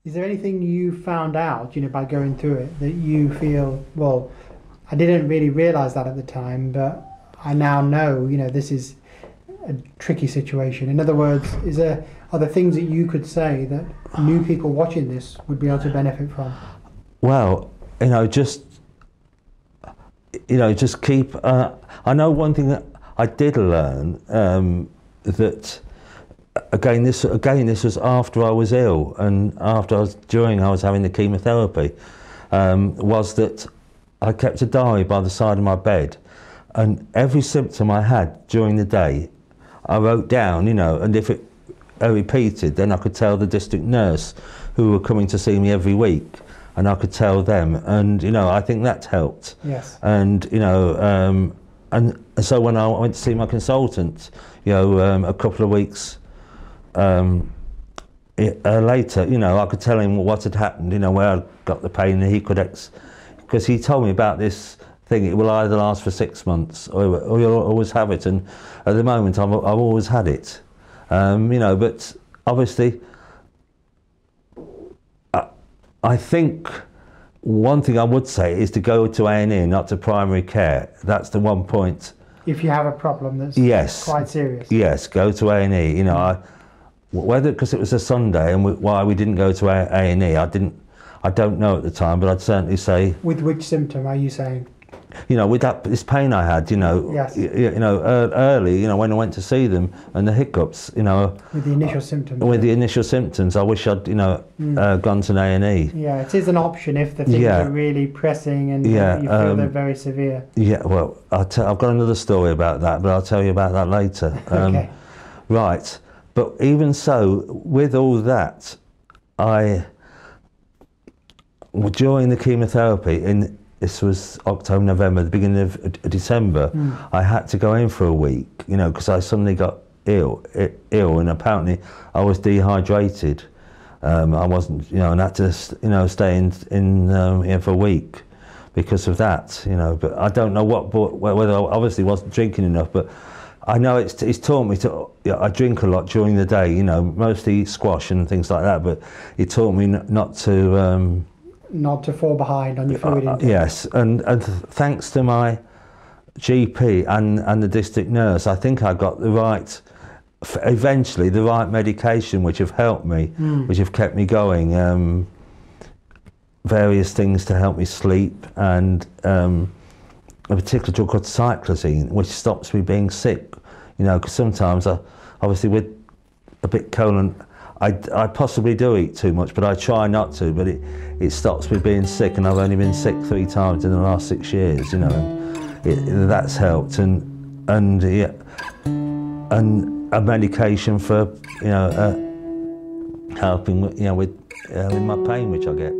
Is there anything you found out, by going through it that you feel, well, I didn't really realize that at the time, but I now know, this is a tricky situation. In other words, are there things that you could say that new people watching this would be able to benefit from? Well, just keep. I know one thing that I did learn that. Again, this was after I was ill and during I was having the chemotherapy, was that I kept a diary by the side of my bed, and every symptom I had during the day, I wrote down, and if it repeated, then I could tell the district nurse who were coming to see me every week, and I could tell them, and I think that helped. Yes. And and so when I went to see my consultant, a couple of weeks later, I could tell him what had happened, where I got the pain, and he could, because he told me about this thing, it will either last for 6 months or you'll always have it, and at the moment I've always had it, but obviously I think one thing I would say is to go to A&E, not to primary care. That's the one point. If you have a problem that's quite serious. Yes, go to A&E. Whether because it was a Sunday and why we didn't go to A&E, I don't know at the time, but I'd certainly say. With which symptom are you saying? With this pain I had, Yes. Early, when I went to see them, and the hiccups, With the initial symptoms. With the initial symptoms, I wish I'd, gone to A&E. Yeah, it is an option if the things are really pressing and you feel they're very severe. Yeah, well, I've got another story about that, but I'll tell you about that later. Okay. Right, but even so, with all that, during the chemotherapy, this was October, November, the beginning of December, I had to go in for a week, because I suddenly got ill, and apparently I was dehydrated. I wasn't, and had to, stay in here for a week because of that, But I don't know whether I obviously wasn't drinking enough, but I know it's taught me to. I drink a lot during the day, mostly squash and things like that. But it taught me not to fall behind on your fluid intake. Yes, and thanks to my GP and the district nurse, I think I got eventually the right medication, which have helped me, which have kept me going. Various things to help me sleep, and a particular drug called cyclazine, which stops me being sick. Because sometimes, obviously with a bit colon, I possibly do eat too much, but I try not to. But it stops me being sick, and I've only been sick 3 times in the last 6 years. And that's helped, and a medication for helping with my pain, which I get.